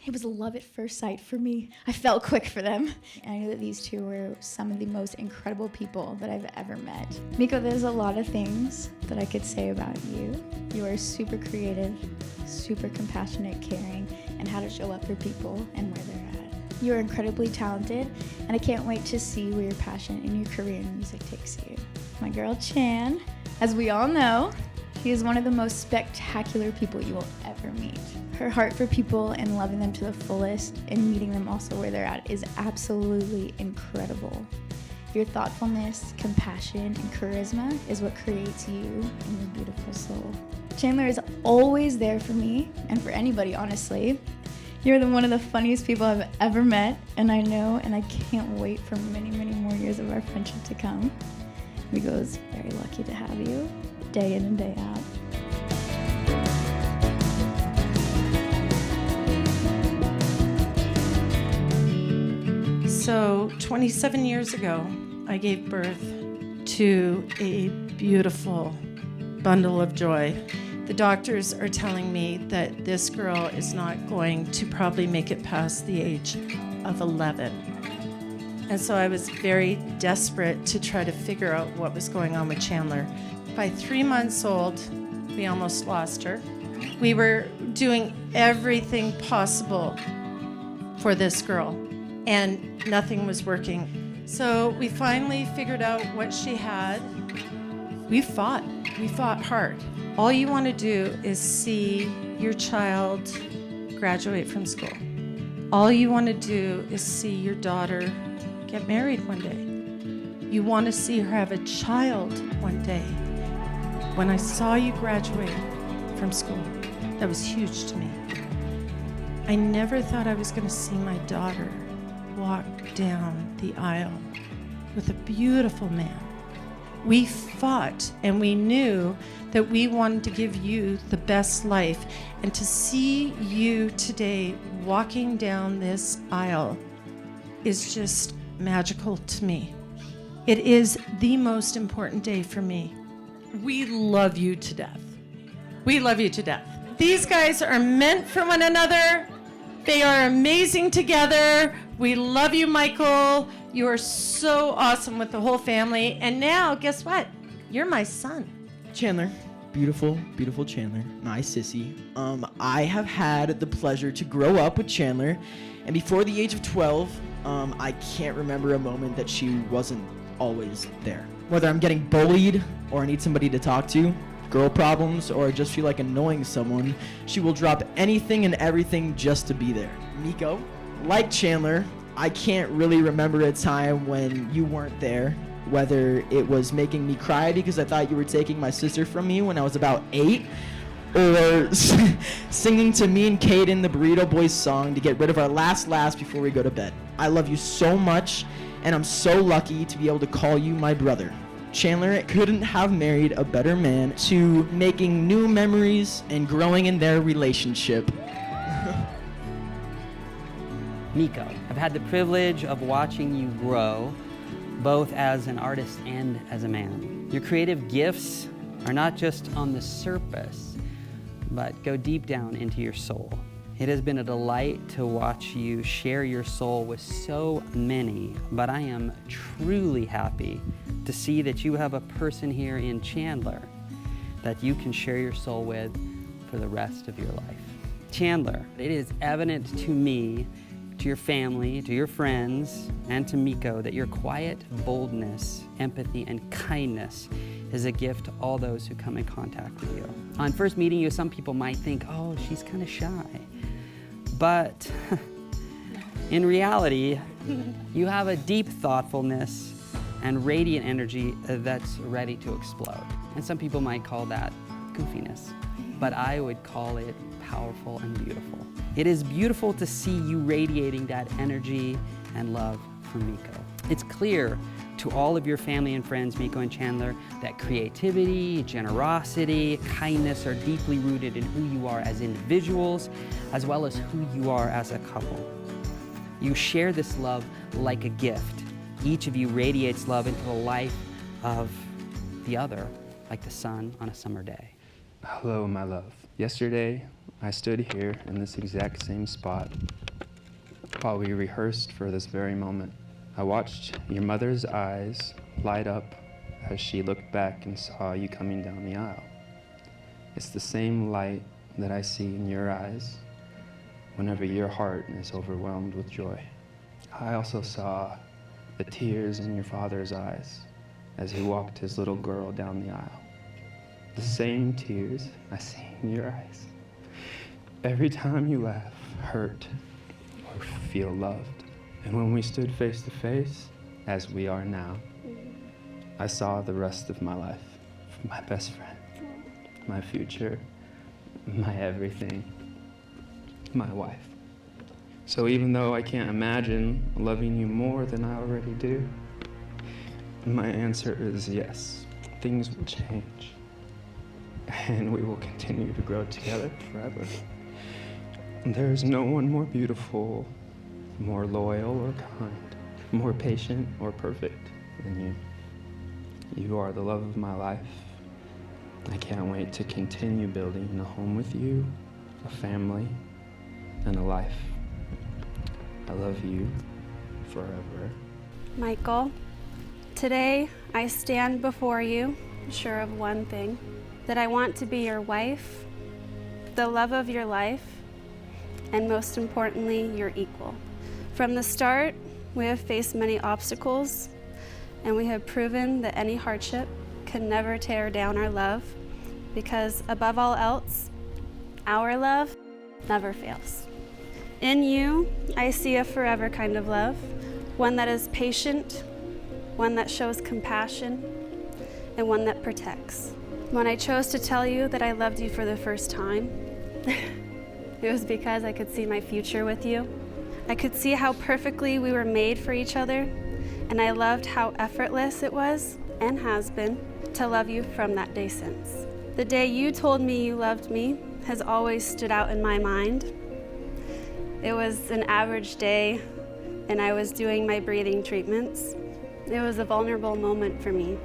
It was love at first sight for me. I fell quick for them. And I knew that these two were some of the most incredible people that I've ever met. Meekoh, there's a lot of things that I could say about you. You are super creative, super compassionate, caring, and how to show up for people and where they're at. You are incredibly talented, and I can't wait to see where your passion and your career in music takes you. My girl Chan, as we all know, she is one of the most spectacular people you will ever meet. Her heart for people and loving them to the fullest and meeting them also where they're at is absolutely incredible. Your thoughtfulness, compassion, and charisma is what creates you and your beautiful soul. Chandler is always there for me and for anybody, honestly. You're one of the funniest people I've ever met, and I know and I can't wait for many, many more years of our friendship to come. Meekoh is very lucky to have you, day in and day out. So 27 years ago, I gave birth to a beautiful bundle of joy. The doctors are telling me that this girl is not going to probably make it past the age of 11. And so I was very desperate to try to figure out what was going on with Chandler. By 3 months old, we almost lost her. We were doing everything possible for this girl, and nothing was working. So we finally figured out what she had. We fought hard. All you want to do is see your child graduate from school. All you want to do is see your daughter get married one day. You want to see her have a child one day. When I saw you graduate from school, that was huge to me. I never thought I was going to see my daughter walk down the aisle with a beautiful man. We fought, and we knew that we wanted to give you the best life. And to see you today walking down this aisle is just magical to me. It is the most important day for me. We love you to death. We love you to death. These guys are meant for one another. They are amazing together. We love you, Michael. You are so awesome with the whole family. And now, guess what? You're my son. Chandler, beautiful, beautiful Chandler, my sissy. I have had the pleasure to grow up with Chandler, and before the age of 12, I can't remember a moment that she wasn't always there. Whether I'm getting bullied or I need somebody to talk to, girl problems, or I just feel like annoying someone, she will drop anything and everything just to be there. Meekoh, like Chandler, I can't really remember a time when you weren't there, whether it was making me cry because I thought you were taking my sister from me when I was about 8, or singing to me and Caden the Burrito Boys song to get rid of our last laughs before we go to bed. I love you so much, and I'm so lucky to be able to call you my brother. Chandler couldn't have married a better man to making new memories and growing in their relationship. Meekoh, I've had the privilege of watching you grow, both as an artist and as a man. Your creative gifts are not just on the surface, but go deep down into your soul. It has been a delight to watch you share your soul with so many, but I am truly happy to see that you have a person here in Chandler that you can share your soul with for the rest of your life. Chandler, it is evident to me, to your family, to your friends, and to Meekoh that your quiet boldness, empathy, and kindness is a gift to all those who come in contact with you. On first meeting you, some people might think, oh, she's kind of shy. But in reality, you have a deep thoughtfulness and radiant energy that's ready to explode. And some people might call that goofiness, but I would call it powerful and beautiful. It is beautiful to see you radiating that energy and love from Meekoh. It's clear to all of your family and friends, Meekoh and Chandler, that creativity, generosity, kindness are deeply rooted in who you are as individuals, as well as who you are as a couple. You share this love like a gift. Each of you radiates love into the life of the other, like the sun on a summer day. Hello, my love. Yesterday, I stood here in this exact same spot while we rehearsed for this very moment. I watched your mother's eyes light up as she looked back and saw you coming down the aisle. It's the same light that I see in your eyes whenever your heart is overwhelmed with joy. I also saw the tears in your father's eyes as he walked his little girl down the aisle. The same tears I see in your eyes every time you laugh, hurt, or feel loved. And when we stood face to face, as we are now, I saw the rest of my life, my best friend, my future, my everything, my wife. So even though I can't imagine loving you more than I already do, my answer is yes. Things will change, and we will continue to grow together forever. There's no one more beautiful, more loyal or kind, more patient or perfect than you. You are the love of my life. I can't wait to continue building a home with you, a family, and a life. I love you forever. Michael, today I stand before you, sure of one thing, that I want to be your wife, the love of your life, and most importantly, your equal. From the start, we have faced many obstacles, and we have proven that any hardship can never tear down our love, because above all else, our love never fails. In you, I see a forever kind of love, one that is patient, one that shows compassion, and one that protects. When I chose to tell you that I loved you for the first time, it was because I could see my future with you. I could see how perfectly we were made for each other, and I loved how effortless it was, and has been, to love you from that day since. The day you told me you loved me has always stood out in my mind. It was an average day, and I was doing my breathing treatments. It was a vulnerable moment for me,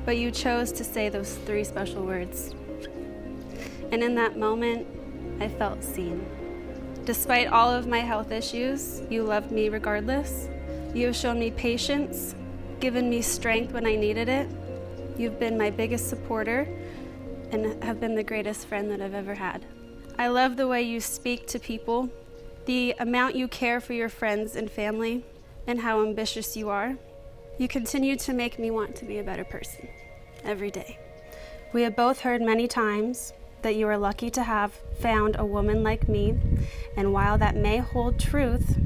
but you chose to say those 3 special words. And in that moment, I felt seen. Despite all of my health issues, you loved me regardless. You have shown me patience, given me strength when I needed it. You've been my biggest supporter and have been the greatest friend that I've ever had. I love the way you speak to people, the amount you care for your friends and family, and how ambitious you are. You continue to make me want to be a better person every day. We have both heard many times that you are lucky to have found a woman like me, and while that may hold truth,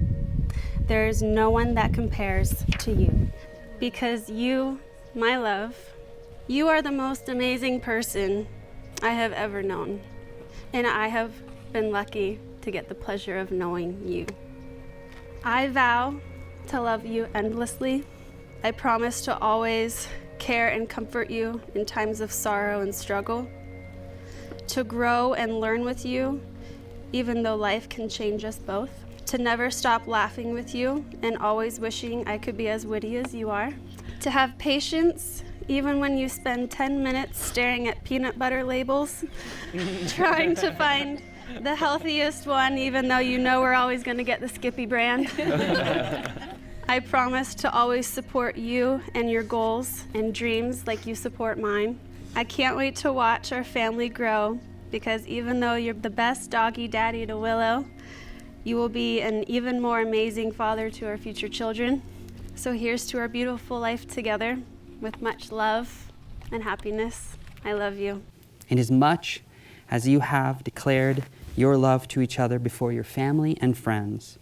there is no one that compares to you. Because you, my love, you are the most amazing person I have ever known, and I have been lucky to get the pleasure of knowing you. I vow to love you endlessly. I promise to always care and comfort you in times of sorrow and struggle, to grow and learn with you, even though life can change us both, to never stop laughing with you and always wishing I could be as witty as you are, to have patience even when you spend 10 minutes staring at peanut butter labels, trying to find the healthiest one, even though you know we're always going to get the Skippy brand. I promise to always support you and your goals and dreams like you support mine. I can't wait to watch our family grow, because even though you're the best doggy daddy to Willow, you will be an even more amazing father to our future children. So here's to our beautiful life together with much love and happiness. I love you. Inasmuch as you have declared your love to each other before your family and friends,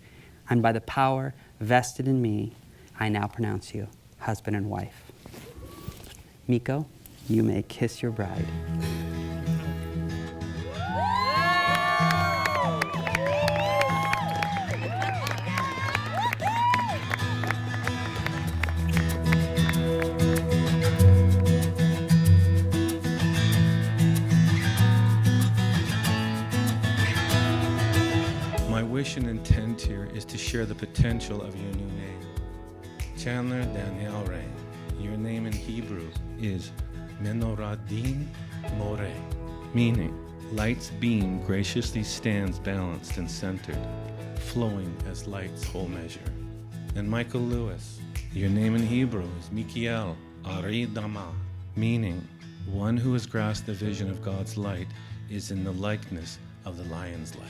and by the power vested in me, I now pronounce you husband and wife. Meekoh, you may kiss your bride. My wish and intent here is to share the potential of your new name. Chandler Daniel Ray. Your name in Hebrew is Menoradin More, meaning Light's beam graciously stands balanced and centered, flowing as light's whole measure. And Michael Lewis, your name in Hebrew is Mikiel Ari Dama, meaning one who has grasped the vision of God's light is in the likeness of the lion's light.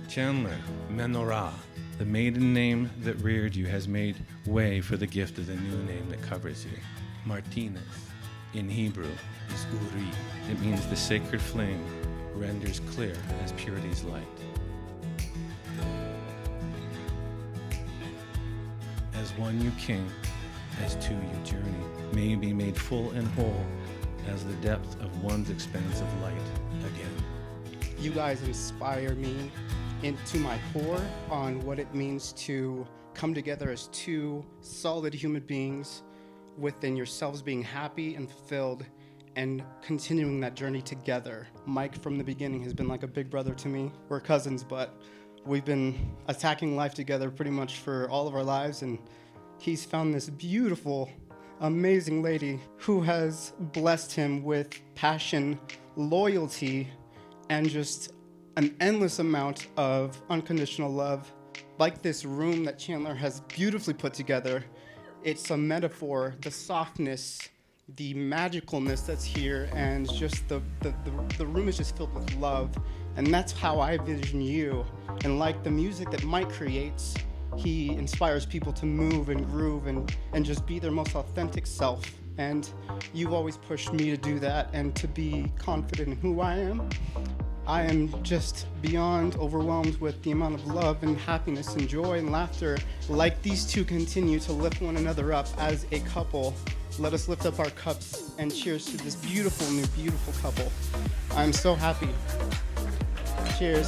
Chandler, Menorah, the maiden name that reared you has made way for the gift of the new name that covers you. Martinez, in Hebrew, is Uri. It means the sacred flame renders clear as purity's light. As one you king, as two you journey, may you be made full and whole as the depth of one's expansive light again. You guys inspire me into my core on what it means to come together as two solid human beings within yourselves being happy and fulfilled and continuing that journey together. Mike from the beginning has been like a big brother to me. We're cousins, but we've been attacking life together pretty much for all of our lives, and he's found this beautiful, amazing lady who has blessed him with passion, loyalty, and just an endless amount of unconditional love. Like this room that Chandler has beautifully put together, it's a metaphor, the softness, the magicalness that's here, and just the room is just filled with love. And that's how I vision you. And like the music that Mike creates, he inspires people to move and groove and just be their most authentic self. And you've always pushed me to do that and to be confident in who I am. I am just beyond overwhelmed with the amount of love and happiness and joy and laughter. Like these two continue to lift one another up as a couple. Let us lift up our cups and cheers to this beautiful new, beautiful couple. I'm so happy. Cheers.